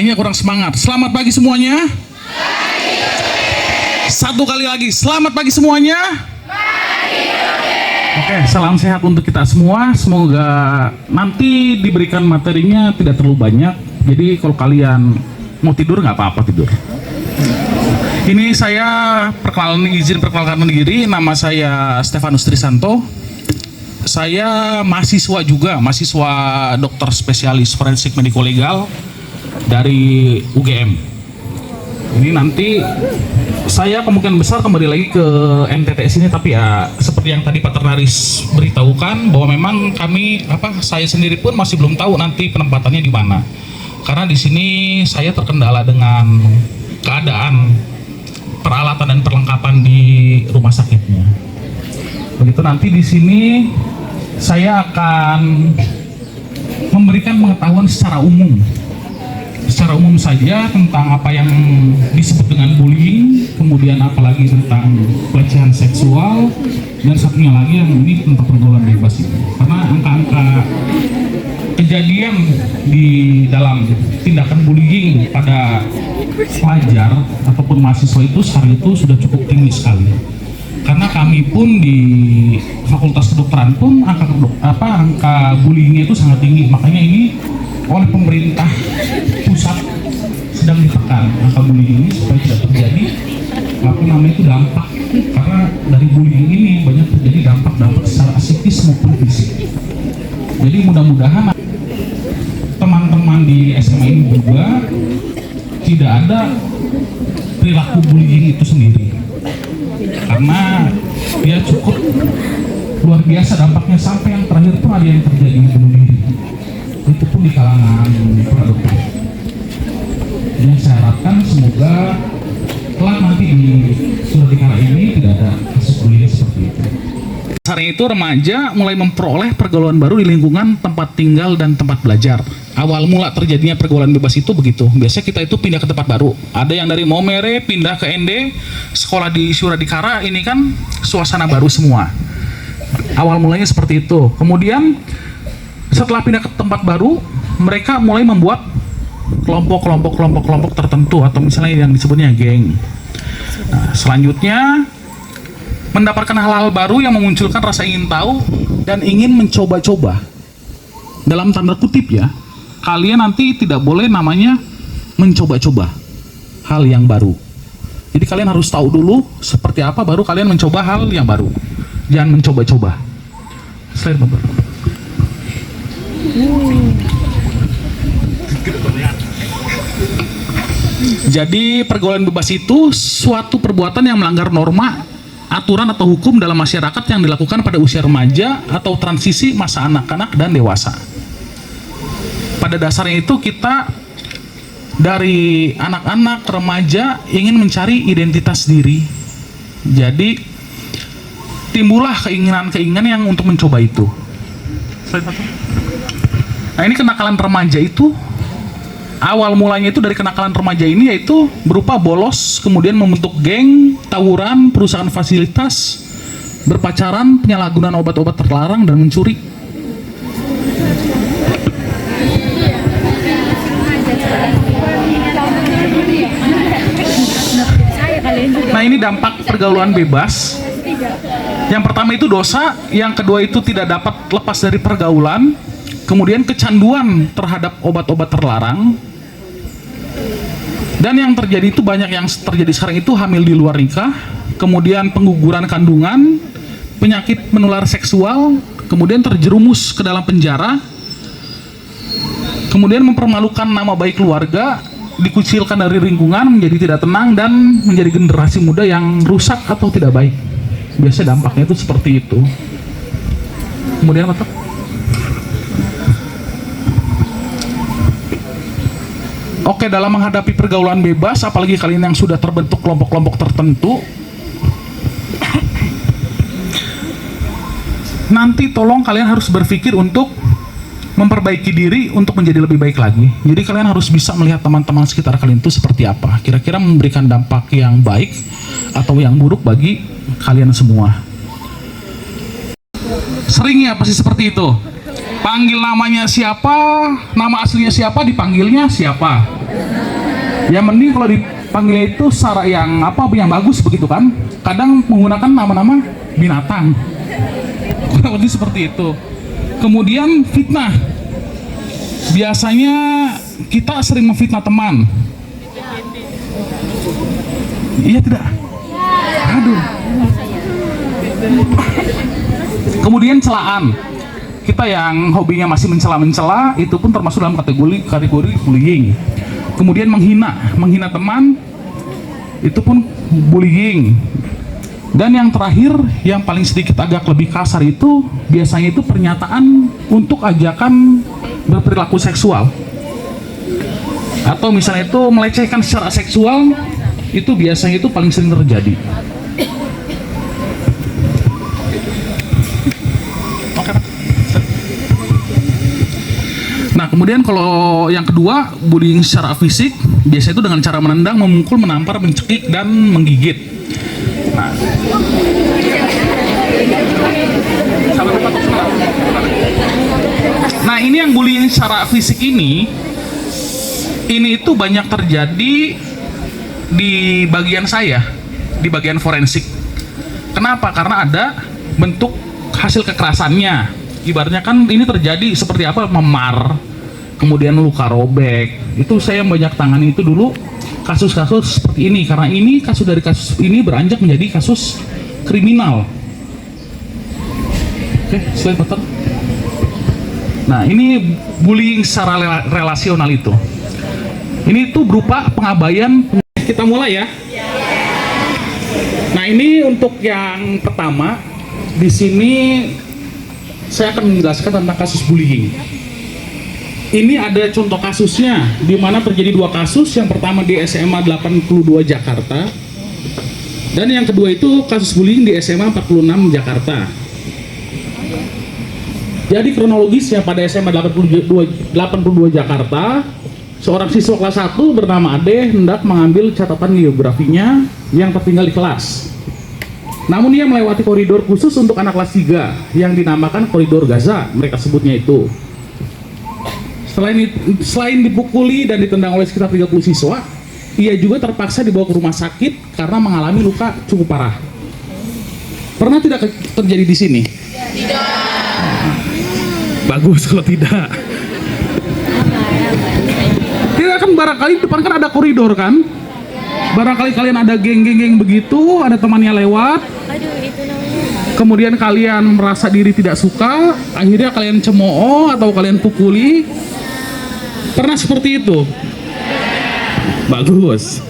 kayaknya kurang semangat. Selamat pagi semuanya. Satu kali lagi, selamat pagi semuanya. Oke, salam sehat untuk kita semua. Semoga nanti diberikan materinya tidak terlalu banyak. Jadi kalau kalian mau tidur nggak apa-apa tidur. Ini saya izin perkenalkan diri. Nama saya Stefanus Trisanto. Saya mahasiswa juga, mahasiswa dokter spesialis forensik mediko legal dari UGM. Ini nanti saya kemungkinan besar kembali lagi ke MTTS ini, tapi ya seperti yang tadi Pak Ternaris beritahukan bahwa memang saya sendiri pun masih belum tahu nanti penempatannya di mana. Karena di sini saya terkendala dengan keadaan peralatan dan perlengkapan di rumah sakitnya. Begitu nanti di sini saya akan memberikan pengetahuan secara umum saja tentang apa yang disebut dengan bullying, kemudian apalagi tentang pelecehan seksual, dan satunya lagi yang ini tentang pergaulan bebas itu. Karena angka-angka kejadian di dalam tindakan bullying pada pelajar ataupun mahasiswa itu sekarang itu sudah cukup tinggi sekali. Karena kami pun di Fakultas Kedokteran pun angka bullyingnya itu sangat tinggi. Makanya ini oleh pemerintah pusat sedang ditekan angka bullying ini supaya tidak terjadi dampak. Karena dari bullying ini banyak terjadi dampak secara psikis maupun fisik. Jadi mudah-mudahan teman-teman di SMA ini juga tidak ada perilaku bullying itu sendiri. Karena dia cukup luar biasa dampaknya, sampai yang terakhir pun ada yang terjadi bunuh diri. Itu pun di kalangan para dokter. Yang saya harapkan semoga kelak nanti di Suradikara ini tidak ada kasus bullying seperti itu. Dasarnya itu remaja mulai memperoleh pergaulan baru di lingkungan tempat tinggal dan tempat belajar. Awal mula terjadinya pergaulan bebas itu begitu. Biasanya kita itu pindah ke tempat baru. Ada yang dari Maumere pindah ke ND, sekolah di Suradikara, ini kan suasana baru semua. Awal mulanya seperti itu. Kemudian setelah pindah ke tempat baru, mereka mulai membuat kelompok tertentu atau misalnya yang disebutnya geng. Nah, selanjutnya mendapatkan hal-hal baru yang memunculkan rasa ingin tahu dan ingin mencoba-coba. Dalam tanda kutip ya, kalian nanti tidak boleh namanya mencoba-coba hal yang baru. Jadi kalian harus tahu dulu seperti apa baru kalian mencoba hal yang baru. Jangan mencoba-coba. Slide Bapak. Jadi pergaulan bebas itu suatu perbuatan yang melanggar norma, aturan atau hukum dalam masyarakat yang dilakukan pada usia remaja atau transisi masa anak-anak dan dewasa. Pada dasarnya itu kita dari anak-anak remaja ingin mencari identitas diri. Jadi timbullah keinginan-keinginan yang untuk mencoba itu. Nah, ini kenakalan remaja itu awal mulanya itu dari kenakalan remaja ini yaitu berupa bolos, kemudian membentuk geng, tawuran, perusahaan fasilitas, berpacaran, penyalahgunaan obat-obat terlarang, dan mencuri. Nah, ini dampak pergaulan bebas. Yang pertama itu dosa, yang kedua itu tidak dapat lepas dari pergaulan, kemudian kecanduan terhadap obat-obat terlarang. Dan yang terjadi itu banyak yang terjadi sekarang itu hamil di luar nikah, kemudian pengguguran kandungan, penyakit menular seksual, kemudian terjerumus ke dalam penjara, kemudian mempermalukan nama baik keluarga, dikucilkan dari lingkungan, menjadi tidak tenang, dan menjadi generasi muda yang rusak atau tidak baik. Biasanya dampaknya itu seperti itu. Kemudian apa? Oke, dalam menghadapi pergaulan bebas, apalagi kalian yang sudah terbentuk kelompok-kelompok tertentu, nanti tolong kalian harus berpikir untuk memperbaiki diri untuk menjadi lebih baik lagi. Jadi kalian harus bisa melihat teman-teman sekitar kalian itu seperti apa. Kira-kira memberikan dampak yang baik atau yang buruk bagi kalian semua. Seringnya pasti seperti itu. Panggil namanya siapa, nama aslinya siapa, dipanggilnya siapa. Yang mending kalau dipanggilnya itu secara yang apa, yang bagus begitu kan. Kadang menggunakan nama-nama binatang. Kurang lebih seperti itu. Kemudian fitnah. Biasanya kita sering memfitnah teman. Iya tidak? Aduh. Kemudian celaan. Kita yang hobinya masih mencela-mencela, itu pun termasuk dalam kategori bullying. Kemudian menghina teman, itu pun bullying. Dan yang terakhir, yang paling sedikit agak lebih kasar itu, biasanya itu pernyataan untuk ajakan berperilaku seksual. Atau misalnya itu melecehkan secara seksual, itu biasanya itu paling sering terjadi. Nah, kemudian kalau yang kedua, bullying secara fisik, biasanya itu dengan cara menendang, memukul, menampar, mencekik, dan menggigit. Nah, ini yang bullying secara fisik ini itu banyak terjadi di bagian saya, di bagian forensik. Kenapa? Karena ada bentuk hasil kekerasannya. Ibaratnya kan ini terjadi seperti apa, memar, kemudian luka robek. Itu saya banyak tangani itu dulu kasus-kasus seperti ini, karena ini kasus ini beranjak menjadi kasus kriminal. Oke, slide button. Nah, ini bullying secara relasional itu. Ini tuh berupa pengabaian. Kita mulai ya. Nah, ini untuk yang pertama. Di sini saya akan menjelaskan tentang kasus bullying. Ini ada contoh kasusnya, di mana terjadi dua kasus. Yang pertama di SMA 82 Jakarta, dan yang kedua itu kasus bullying di SMA 46 Jakarta. Jadi kronologisnya pada SMA 82 Jakarta, seorang siswa kelas 1 bernama Ade hendak mengambil catatan geografinya yang tertinggal di kelas. Namun ia melewati koridor khusus untuk anak kelas 3 yang dinamakan koridor Gaza, mereka sebutnya itu. Selain dipukuli dan ditendang oleh sekitar 30 siswa, ia juga terpaksa dibawa ke rumah sakit karena mengalami luka cukup parah. Pernah tidak terjadi di sini? Tidak. Bagus kalau tidak. Tidak, kan barangkali depan kan ada koridor kan? Barangkali kalian ada geng-geng begitu, ada temannya lewat, kemudian kalian merasa diri tidak suka, akhirnya kalian cemooh atau kalian pukuli. Pernah seperti itu? Bagus.